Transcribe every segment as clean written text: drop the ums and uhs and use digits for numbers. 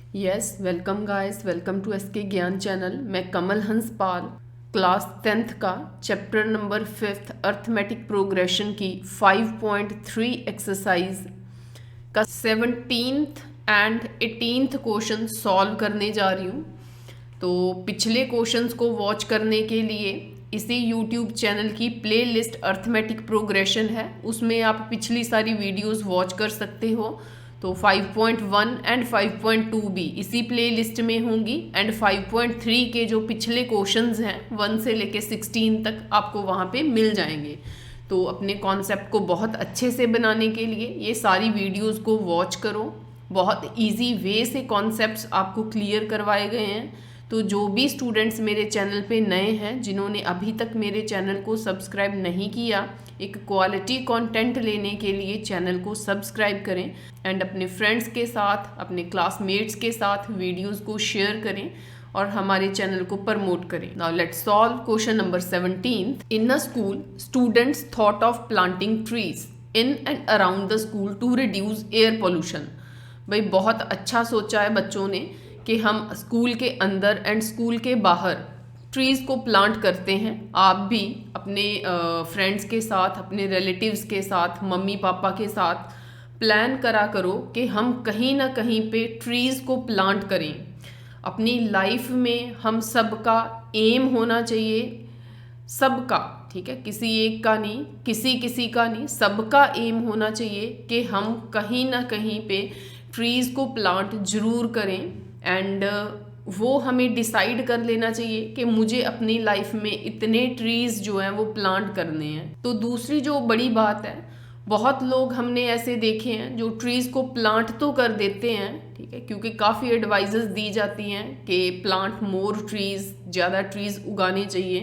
Yes, welcome guys, welcome to SK Gyan channel. मैं कमल हंस पाल class 10th का chapter number 5th arithmetic progression की 5.3 exercise का 17th and 18th question solve करने जा रही हूँ। तो पिछले क्वेश्चंस को वॉच करने के लिए इसी यूट्यूब चैनल की प्लेलिस्ट अर्थमेटिक प्रोग्रेशन है, उसमें आप पिछली सारी वीडियोस वॉच कर सकते हो। तो 5.1 एंड 5.2 भी इसी प्लेलिस्ट में होंगी एंड 5.3 के जो पिछले क्वेश्चंस हैं 1 से लेके 16 तक आपको वहाँ पे मिल जाएंगे। तो अपने कॉन्सेप्ट को बहुत अच्छे से बनाने के लिए ये सारी वीडियोस को वॉच करो। बहुत इजी वे से कॉन्सेप्ट्स आपको क्लियर करवाए गए हैं। तो जो भी स्टूडेंट्स मेरे चैनल पे नए हैं, जिन्होंने अभी तक मेरे चैनल को सब्सक्राइब नहीं किया, एक क्वालिटी कंटेंट लेने के लिए चैनल को सब्सक्राइब करें एंड अपने फ्रेंड्स के साथ, अपने क्लासमेट्स के साथ वीडियोस को शेयर करें और हमारे चैनल को प्रमोट करें। Now let's solve question number 17। In a school students thought of planting trees in and around the school to reduce air pollution. भाई बहुत अच्छा सोचा है बच्चों ने कि हम स्कूल के अंदर एंड स्कूल के बाहर ट्रीज़ को प्लांट करते हैं। आप भी अपने फ्रेंड्स के साथ, अपने रिलेटिव्स के साथ, मम्मी पापा के साथ प्लान करा करो कि हम कहीं ना कहीं पे ट्रीज़ को प्लांट करें। अपनी लाइफ में हम सबका एम होना चाहिए, सबका, ठीक है, किसी एक का नहीं, किसी किसी का नहीं, सबका एम होना चाहिए कि हम कहीं ना कहीं पे ट्रीज़ को प्लांट ज़रूर करें एंड वो हमें डिसाइड कर लेना चाहिए कि मुझे अपनी लाइफ में इतने ट्रीज़ जो हैं वो प्लांट करने हैं। तो दूसरी जो बड़ी बात है, बहुत लोग हमने ऐसे देखे हैं जो ट्रीज़ को प्लांट तो कर देते हैं, ठीक है, क्योंकि काफ़ी एडवाइजेस दी जाती हैं कि प्लांट मोर ट्रीज़, ज़्यादा ट्रीज़ उगाने चाहिए,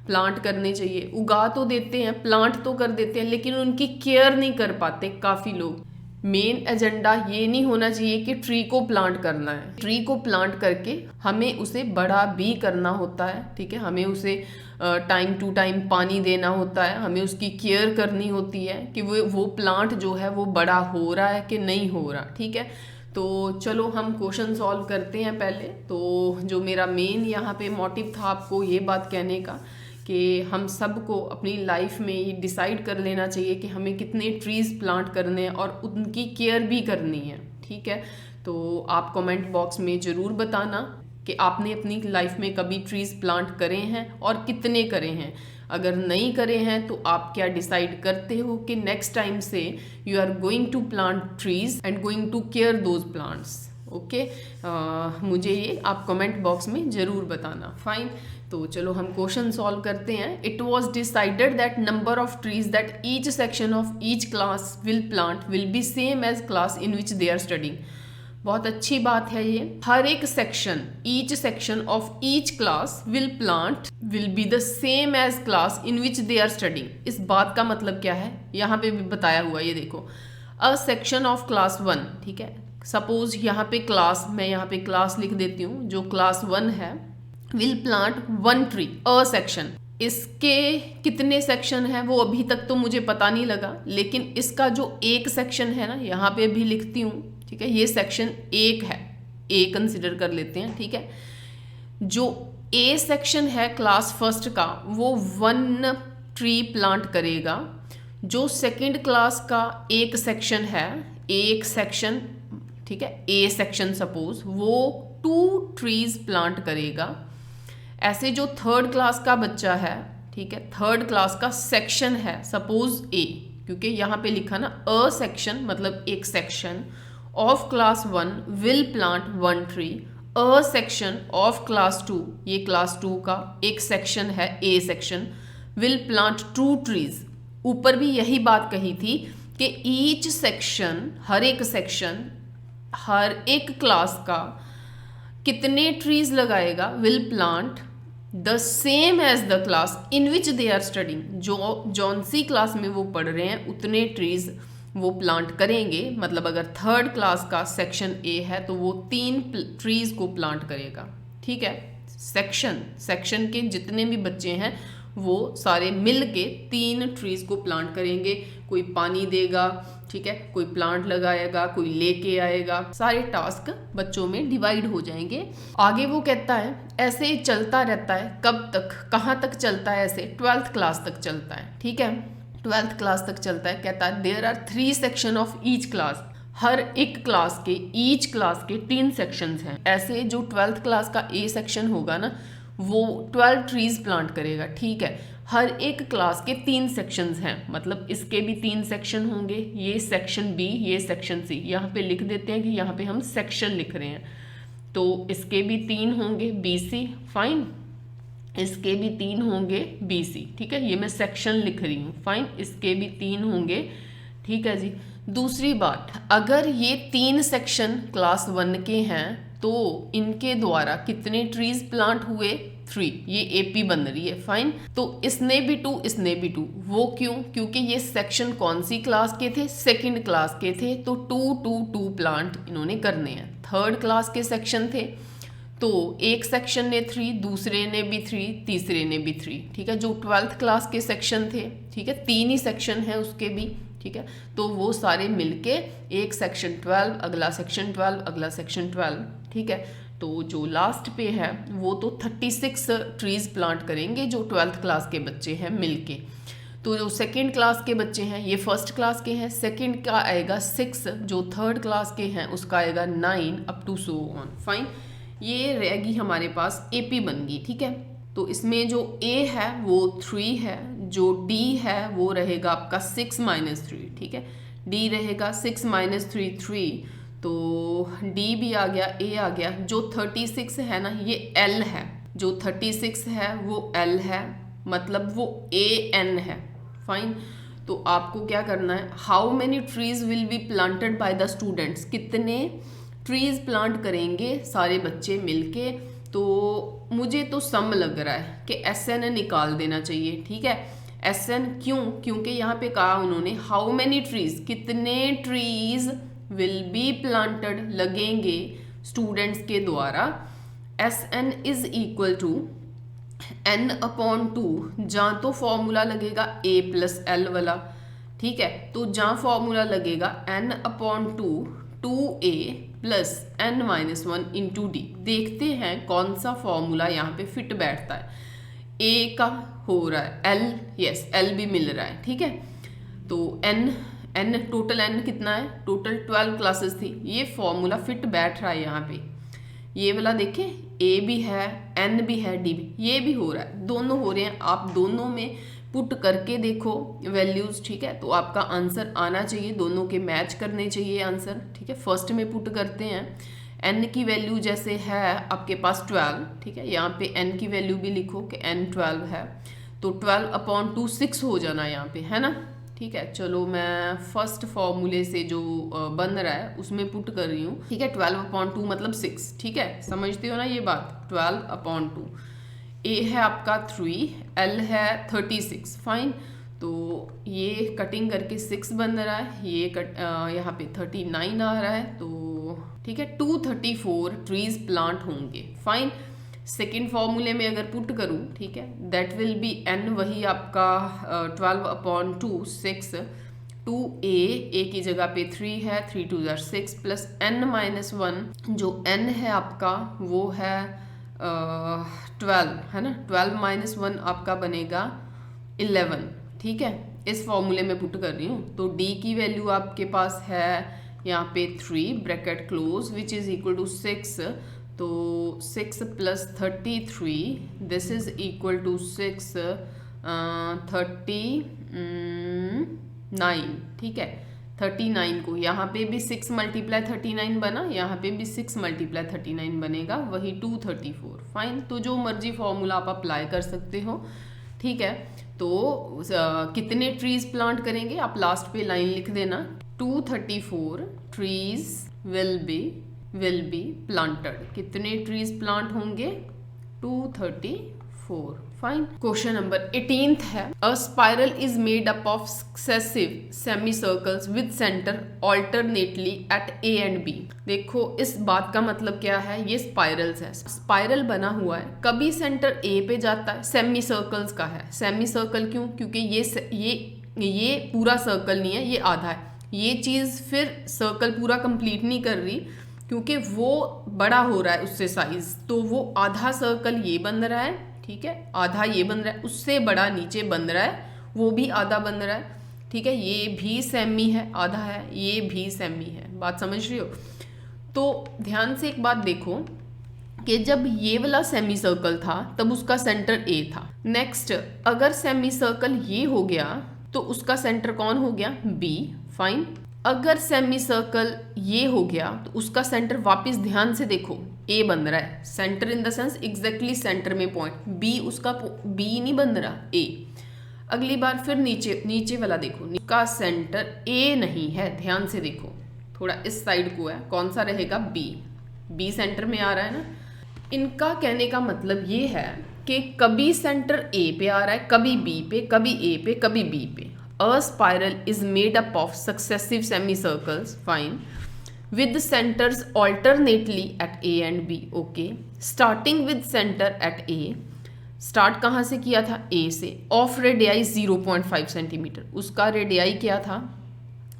प्लांट करने चाहिए। उगा तो देते हैं, प्लांट तो कर देते हैं, लेकिन उनकी केयर नहीं कर पाते काफ़ी लोग। मेन एजेंडा ये नहीं होना चाहिए कि ट्री को प्लांट करना है। ट्री को प्लांट करके हमें उसे बड़ा भी करना होता है, ठीक है, हमें उसे टाइम टू टाइम पानी देना होता है, हमें उसकी केयर करनी होती है कि वो प्लांट जो है वो बड़ा हो रहा है कि नहीं हो रहा, ठीक है। तो चलो हम क्वेश्चन सॉल्व करते हैं पहले। तो जो मेरा मेन यहाँ पे मोटिव था आपको ये बात कहने का कि हम सबको अपनी लाइफ में ये डिसाइड कर लेना चाहिए कि हमें कितने ट्रीज़ प्लांट करने हैं और उनकी केयर भी करनी है, ठीक है। तो आप कमेंट बॉक्स में ज़रूर बताना कि आपने अपनी लाइफ में कभी ट्रीज़ प्लांट करे हैं और कितने करे हैं। अगर नहीं करे हैं तो आप क्या डिसाइड करते हो कि नेक्स्ट टाइम से you are going to plant trees and going to care those plants. Okay, मुझे ये आप कमेंट बॉक्स में ज़रूर बताना। फाइन, तो चलो हम क्वेश्चन सॉल्व करते हैं। It was decided that number of trees that each section of each class will plant will be same as class in which they are studying. बहुत अच्छी बात है ये। हर एक section, each section of each class will plant will be the same as class in which they are studying. इस बात का मतलब क्या है, यहाँ पे भी बताया हुआ, ये देखो, अ सेक्शन ऑफ क्लास 1, ठीक है। सपोज यहाँ पे क्लास, मैं यहाँ पे क्लास लिख देती हूँ, जो क्लास 1 है, will plant 1 tree, a section. इसके कितने सेक्शन है वो अभी तक तो मुझे पता नहीं लगा, लेकिन इसका जो एक सेक्शन है ना, यहाँ पे भी लिखती हूँ, ठीक है, ये सेक्शन 1 है, ए कंसिडर कर लेते हैं, ठीक है। जो ए सेक्शन है क्लास फर्स्ट का, वो 1 ट्री प्लांट करेगा। जो सेकंड क्लास का एक सेक्शन है, एक सेक्शन, ठीक है, ए सेक्शन सपोज, वो 2 ट्रीज प्लांट करेगा। ऐसे जो थर्ड क्लास का बच्चा है, ठीक है, थर्ड क्लास का सेक्शन है सपोज ए, क्योंकि यहाँ पे लिखा ना अ सेक्शन, मतलब एक section of class 1 will plant 1 tree, a section of class 2, ये क्लास 2 का एक सेक्शन है, A section, will plant 2 trees. ऊपर भी यही बात कही थी कि ईच सेक्शन, हर एक सेक्शन, हर एक क्लास का कितने ट्रीज लगाएगा, will plant the same as the class in which they are studying. जो जौन सी क्लास में वो पढ़ रहे हैं उतने ट्रीज वो प्लांट करेंगे। मतलब अगर थर्ड क्लास का सेक्शन ए है तो वो 3 ट्रीज को प्लांट करेगा, ठीक है। सेक्शन के जितने भी बच्चे हैं वो सारे मिल के 3 ट्रीज को प्लांट करेंगे। कोई पानी देगा, ठीक है, कोई प्लांट लगाएगा, कोई लेके आएगा, सारे टास्क बच्चों में डिवाइड हो जाएंगे। आगे वो कहता है ऐसे ही चलता रहता है, कब तक, कहाँ तक चलता है, ऐसे 12th क्लास तक चलता है, ठीक है, 12th क्लास तक चलता है। कहता है there are 3 section of each class, हर एक क्लास के, ईच क्लास के 3 सेक्शंस हैं। ऐसे जो 12th क्लास का ए सेक्शन होगा ना, वो 12 ट्रीज प्लांट करेगा, ठीक है। हर एक क्लास के 3 सेक्शंस हैं, मतलब इसके भी 3 सेक्शन होंगे, ये सेक्शन बी, ये सेक्शन सी। यहाँ पे लिख देते हैं कि यहाँ पे हम सेक्शन लिख रहे हैं, तो इसके भी 3 होंगे बी सी, फाइन, इसके भी 3 होंगे बी सी, ठीक है, ये मैं सेक्शन लिख रही हूँ, फाइन, इसके भी 3 होंगे, ठीक है जी। दूसरी बात, अगर ये 3 सेक्शन क्लास 1 के हैं तो इनके द्वारा कितने ट्रीज प्लांट हुए, 3, ये एपी बन रही है, फाइन। तो इसने भी 2, इसने भी 2, वो क्यों, क्योंकि ये सेक्शन कौन सी क्लास के थे, 2nd क्लास के थे, तो 2 2 2 प्लांट इन्होंने करने हैं। 3rd क्लास के सेक्शन थे, तो एक सेक्शन ने 3, दूसरे ने भी 3, तीसरे ने भी 3, ठीक है। जो 12th क्लास के सेक्शन थे, ठीक है, 3 ही सेक्शन है उसके भी, ठीक है, तो वो सारे मिलके एक सेक्शन 12, अगला सेक्शन 12, अगला सेक्शन 12, ठीक है। तो जो लास्ट पे है वो तो 36 ट्रीज प्लांट करेंगे जो 12th क्लास के बच्चे हैं मिलके। तो जो 2nd क्लास के बच्चे हैं ये 1st क्लास के हैं, 2nd का आएगा 6, जो 3rd क्लास के हैं उसका आएगा 9 up to so on, fine. ये रहेगी हमारे पास एपी बन गई, ठीक है। तो इसमें जो ए है वो 3 है, जो डी है वो रहेगा आपका 6 - 3, ठीक है, डी रहेगा 6 - 3 3, तो डी भी आ गया, ए आ गया। जो 36 है ना ये एल है, जो 36 है वो एल है, मतलब वो ए एन है, फाइन। तो आपको क्या करना है, how many trees will be planted by the students, कितने ट्रीज प्लांट करेंगे सारे बच्चे मिलके। तो मुझे तो सम लग रहा है कि SN निकाल देना चाहिए, ठीक है। SN क्यों, क्योंकि यहाँ पे कहा उन्होंने हाउ मेनी ट्रीज, कितने ट्रीज विल बी प्लांटेड, लगेंगे स्टूडेंट्स के द्वारा। SN is equal to N/2, जहाँ तो फॉर्मूला लगेगा A+L वाला, ठीक है, तो जहाँ फॉर्मूला लगेगा N/2 2A + N-1 into D. देखते हैं कौन सा फॉर्मूला यहाँ पे फिट बैठता है। ए का हो रहा है एल, यस एल भी मिल रहा है, ठीक है। तो एन टोटल एन कितना है, टोटल 12 क्लासेस थी, ये फॉर्मूला फिट बैठ रहा है यहाँ पे। ये वाला देखें, ए भी है, एन भी है, डी भी, ये भी हो रहा है, दोनों हो रहे हैं। आप दोनों में पुट करके देखो वैल्यूज, ठीक है, तो आपका आंसर आना चाहिए, दोनों के मैच करने चाहिए आंसर, ठीक है। फर्स्ट में पुट करते हैं, n की वैल्यू जैसे है आपके पास 12, ठीक है, यहाँ पे n की वैल्यू भी लिखो कि n 12 है, तो 12/2 6 हो जाना यहाँ पे, है ना, ठीक है। चलो मैं फर्स्ट फॉर्मूले से जो बन रहा है उसमें पुट कर रही हूँ, ठीक है। 12/2 मतलब 6, ठीक है, समझते हो ना ये बात। 12/2, ए है आपका 3, एल है 36, फाइन। तो ये कटिंग करके 6 बन रहा है, ये यहाँ पे 39 आ रहा है, तो ठीक है 234 ट्रीज प्लांट होंगे, फाइन। सेकेंड फॉर्मूले में अगर पुट करूँ, ठीक है, दैट विल बी एन, वही आपका 12/2 6, 2a, ए की जगह पे 3 है, 3 2 6 प्लस n-1, जो n है आपका वो है 12, है ना, 12 - 1 आपका बनेगा 11, ठीक है। इस फॉर्मूले में पुट कर रही हूँ, तो d की वैल्यू आपके पास है यहाँ पे 3 bracket close which is equal to 6, तो 6 + 33 दिस इज इक्वल टू 6 39, ठीक है। 39 को यहाँ पे भी 6 × 39 बना, यहाँ पे भी 6 × 39 बनेगा, वही 234, फाइन। तो जो मर्जी फॉर्मूला आप अप्लाई कर सकते हो, ठीक है। तो कितने ट्रीज प्लांट करेंगे आप लास्ट पे लाइन लिख देना, 234 ट्रीज विल बी प्लांटेड। कितने ट्रीज प्लांट होंगे, 234 4 फाइन। क्वेश्चन नंबर 18 है, a spiral is made up of successive semi circles with centre alternately at A and B. देखो इस बात का मतलब क्या है, ये स्पाइरल्स है, स्पाइरल बना हुआ है, कभी सेंटर ए पे जाता है, सेमी सर्कल्स का है। सेमी सर्कल क्यों? क्योंकि ये पूरा सर्कल नहीं है, ये आधा है। ये चीज़ फिर सर्कल पूरा कंप्लीट नहीं कर रही क्योंकि वो बड़ा हो रहा है उससे साइज, तो वो आधा सर्कल ये बन रहा है, ठीक है, आधा ये बन रहा है, उससे बड़ा नीचे बन रहा है, वो भी आधा बन रहा है, ठीक है। ये भी सेमी है, आधा है, ये भी सेमी है, बात समझ रही हो? तो ध्यान से एक बात देखो कि जब ये वाला सेमी सर्कल था तब उसका सेंटर ए था। नेक्स्ट अगर सेमी सर्कल ये हो गया तो उसका सेंटर कौन हो गया? B, fine. अगर सेमी सर्कल ये हो गया तो उसका सेंटर वापस ध्यान से देखो ए बन रहा है, centre in the sense exactly centre में पॉइंट, बी उसका बी नहीं बन रहा, ए। अगली बार फिर नीचे वाला देखो, का सेंटर ए नहीं है, ध्यान से देखो, थोड़ा इस साइड को है, कौन सा रहेगा? बी सेंटर में आ रहा है ना। इनका कहने का मतलब ये है कि कभी सेंटर ए पे आ रहा है, कभी बी पे, कभी ए पे, कभी बी पे। A spiral is made up of successive semicircles, fine, with centers alternately at A and B, okay. Starting with center at A, start कहाँ से किया था? A से। Of radii 0.5 सेंटीमीटर, उसका रेडियाई क्या था?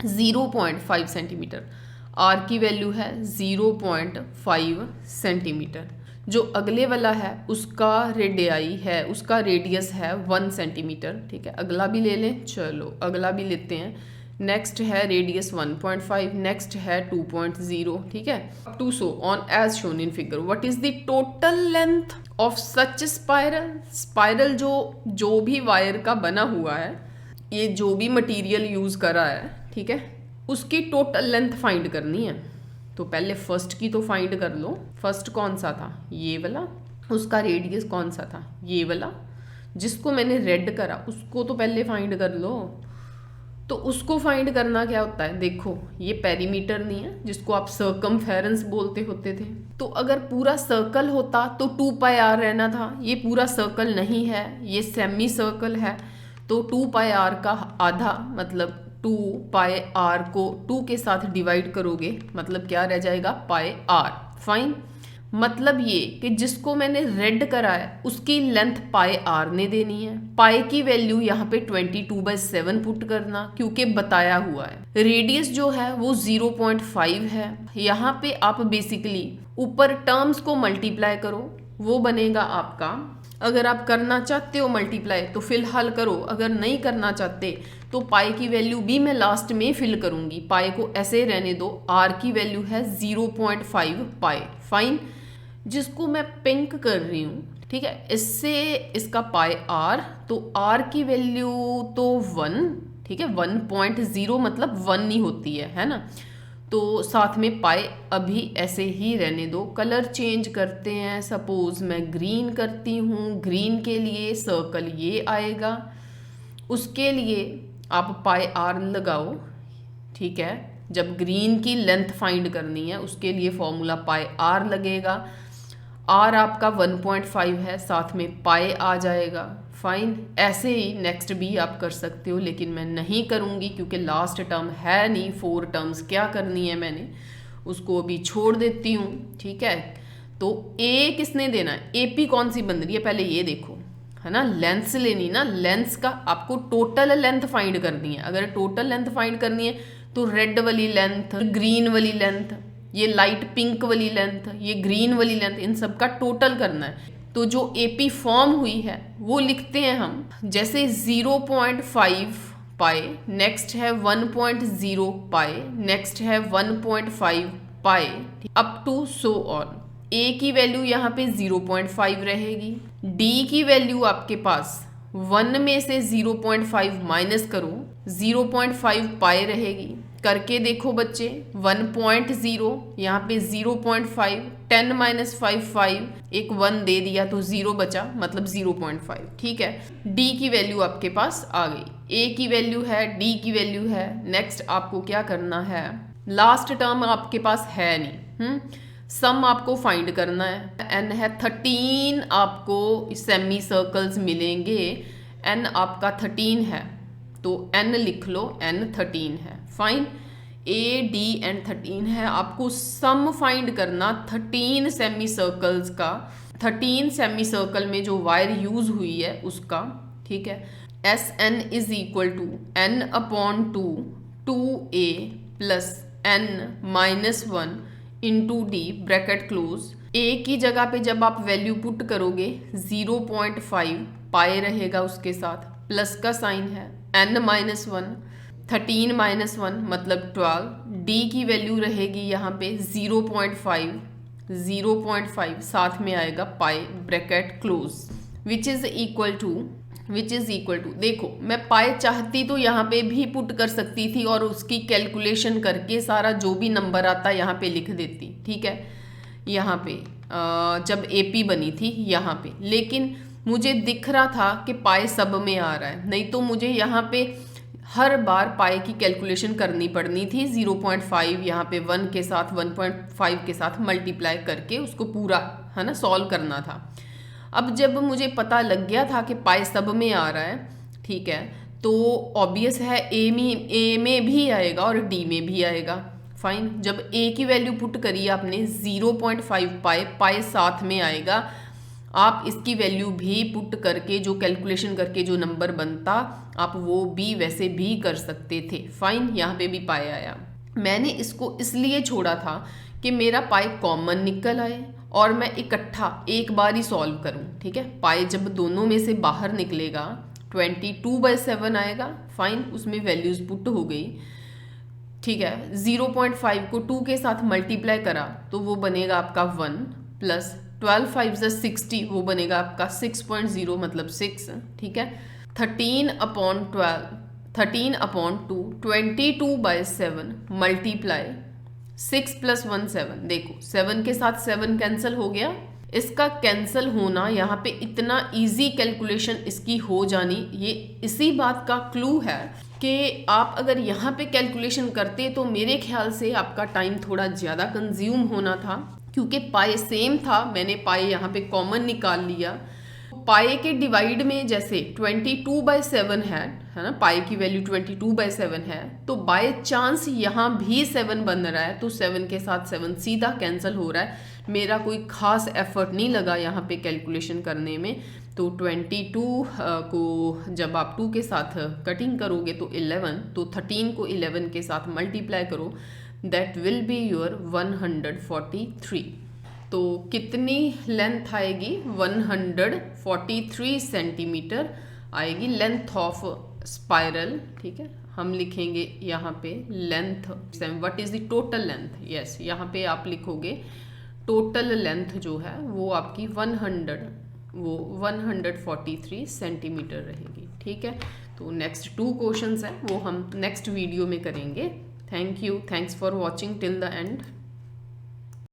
0.5 सेंटीमीटर। R की वैल्यू है 0.5 सेंटीमीटर। जो अगले वाला है उसका रेडियाई है, उसका रेडियस है 1 सेंटीमीटर, ठीक है। अगला भी ले लें, चलो अगला भी लेते हैं। नेक्स्ट है रेडियस 1.5, नेक्स्ट है 2.0, ठीक है, to so on as shown in figure. What is the total length of such spiral? Spiral जो भी वायर का बना हुआ है, ये जो भी मटेरियल यूज करा है, ठीक है, उसकी टोटल लेंथ फाइंड करनी है। तो पहले फर्स्ट की तो फाइंड कर लो। फर्स्ट कौन सा था? ये वाला। उसका रेडियस कौन सा था? ये वाला। जिसको मैंने रेड करा उसको तो पहले फाइंड कर लो। तो उसको फाइंड करना क्या होता है? देखो ये पेरीमीटर नहीं है जिसको आप सर्कमफेरेंस बोलते होते थे। तो अगर पूरा सर्कल होता तो 2πr रहना था, ये पूरा सर्कल नहीं है, ये सेमी सर्कल है, तो 2πr का आधा मतलब 2πr को 2 के साथ डिवाइड करोगे, मतलब क्या रह जाएगा? πr, fine. मतलब ये कि जिसको मैंने रेड करा है उसकी लेंथ πr ने देनी है। पाई की वैल्यू यहाँ पे 22/7 पुट करना, क्योंकि बताया हुआ है। रेडियस जो है वो 0.5 है। यहाँ पे आप बेसिकली ऊपर टर्म्स को मल्टीप्लाई करो, वो बनेगा आपका, अगर आप करना चाहते हो मल्टीप्लाई तो फिलहाल करो, अगर नहीं करना चाहते तो पाई की वैल्यू भी मैं लास्ट में फिल करूंगी, पाई को ऐसे रहने दो। आर की वैल्यू है 0.5 पाई, फाइन। जिसको मैं पिंक कर रही हूँ, ठीक है, इससे इसका पाई आर, तो आर की वैल्यू तो 1, ठीक है, 1.0 मतलब 1 नहीं होती है ना। तो साथ में पाई अभी ऐसे ही रहने दो। कलर चेंज करते हैं, सपोज मैं ग्रीन करती हूँ, ग्रीन के लिए सर्कल ये आएगा, उसके लिए आप पाई आर लगाओ, ठीक है। जब ग्रीन की लेंथ फाइंड करनी है उसके लिए फॉर्मूला पाई आर लगेगा। आर आपका 1.5 है, साथ में पाई आ जाएगा, फाइन। ऐसे ही नेक्स्ट भी आप कर सकते हो, लेकिन मैं नहीं करूँगी क्योंकि लास्ट टर्म है नहीं, 4 टर्म्स क्या करनी है मैंने, उसको अभी छोड़ देती हूँ, ठीक है। तो ए किसने देना है? एपी कौन सी बन रही है पहले ये देखो, है ना। लेंथ लेनी ना, लेंथ का आपको टोटल लेंथ फाइंड करनी है। अगर टोटल लेंथ फाइंड करनी है तो रेड वाली लेंथ, ग्रीन वाली लेंथ, ये लाइट पिंक वाली लेंथ, ये ग्रीन वाली लेंथ, इन सब का टोटल करना है। तो जो एपी फॉर्म हुई है वो लिखते हैं हम, जैसे 0.5 पाई, नेक्स्ट है 1.0 पाई, नेक्स्ट है 1.5 पाई, अप टू सो ऑन। ए की वैल्यू यहाँ पे 0.5 रहेगी, डी की वैल्यू आपके पास 1 में से 0.5 माइनस करो, 0.5 पाई रहेगी। करके देखो बच्चे, 1.0 यहाँ पे 0.5, 10 - 5 5, एक 1 दे दिया तो 0 बचा, मतलब 0.5, ठीक है। डी की वैल्यू आपके पास आ गई, ए की वैल्यू है, डी की वैल्यू है। नेक्स्ट आपको क्या करना है, लास्ट टर्म आपके पास है नहीं, सम आपको फाइंड करना है। n है 13 आपको सेमी सर्कल्स मिलेंगे, n आपका 13 है तो n लिख लो, n 13 है। फाइन, ए डी एंड 13 है। आपको सम फाइंड करना 13 सेमी सर्कल्स का, 13 सेमी सर्कल में जो वायर यूज हुई है उसका, ठीक है। S n is equal to n upon 2 a plus n minus 1 into d bracket close. a की जगह पे जब आप वैल्यू पुट करोगे 0.5 पाए रहेगा उसके साथ, प्लस का साइन है, n माइनस 1, 13 माइनस 1 मतलब 12, d की वैल्यू रहेगी यहाँ पे 0.5 साथ में आएगा pi bracket close, which is equal to देखो मैं पाई चाहती तो यहाँ पे भी पुट कर सकती थी और उसकी कैलकुलेशन करके सारा जो भी नंबर आता यहाँ पे लिख देती, ठीक है। यहाँ पे जब AP बनी थी यहाँ पे, लेकिन मुझे दिख रहा था कि पाई सब में आ रहा है, नहीं तो मुझे यहाँ पे हर बार पाई की कैलकुलेशन करनी पड़नी थी। 0.5 यहाँ पे 1 के साथ 1.5 के साथ मल्टीप्लाई करके उसको पूरा, है ना, सॉल्व करना था। अब जब मुझे पता लग गया था कि पाई सब में आ रहा है, ठीक है, तो ऑब्वियस है ए में भी आएगा और डी में भी आएगा। फाइन, जब ए की वैल्यू पुट करी आपने 0.5 पाई साथ में आएगा। आप इसकी वैल्यू भी पुट करके जो कैलकुलेशन करके जो नंबर बनता आप वो भी वैसे भी कर सकते थे। फाइन, यहाँ पे भी पाई आया। मैंने इसको इसलिए छोड़ा था कि मेरा पाई कॉमन निकल आए और मैं इकट्ठा एक बार ही सॉल्व करूं, ठीक है। पाई जब दोनों में से बाहर निकलेगा 22/7 आएगा। फाइन, उसमें वैल्यूज पुट हो गई, ठीक है। 0.5 को 2 के साथ मल्टीप्लाई करा तो वो बनेगा आपका 1 प्लस 12 5 60, वो बनेगा आपका 6.0 मतलब 6, ठीक है। 13 अपॉन 2 22/7 मल्टीप्लाई 6 + 1 7। देखो 7 के साथ 7 कैंसिल हो गया। इसका कैंसिल होना यहाँ पे इतना इजी कैलकुलेशन इसकी हो जानी, ये इसी बात का क्लू है कि आप अगर यहाँ पे कैलकुलेशन करते तो मेरे ख्याल से आपका टाइम थोड़ा ज़्यादा कंज्यूम होना था, क्योंकि पाई सेम था। मैंने पाई यहाँ पे कॉमन निकाल लिया। पाई के डिवाइड में जैसे 22/7 है ना, पाई की वैल्यू 22/7 है, तो बाय चांस यहाँ भी 7 बन रहा है तो 7 के साथ 7 सीधा कैंसिल हो रहा है। मेरा कोई खास एफर्ट नहीं लगा यहाँ पे कैलकुलेशन करने में। तो 22 को जब आप 2 के साथ कटिंग करोगे तो 11, तो 13 को 11 के साथ मल्टीप्लाई करो, दैट विल बी योर 143। तो कितनी लेंथ आएगी? 143 सेंटीमीटर आएगी लेंथ ऑफ स्पाइरल, ठीक है। हम लिखेंगे यहाँ पे length, what is the total length. Yes, यहाँ पे आप लिखोगे टोटल लेंथ जो है वो आपकी 143 सेंटीमीटर रहेगी, ठीक है। तो नेक्स्ट 2 क्वेश्चंस हैं वो हम नेक्स्ट वीडियो में करेंगे। Thank you, thanks for watching till the end.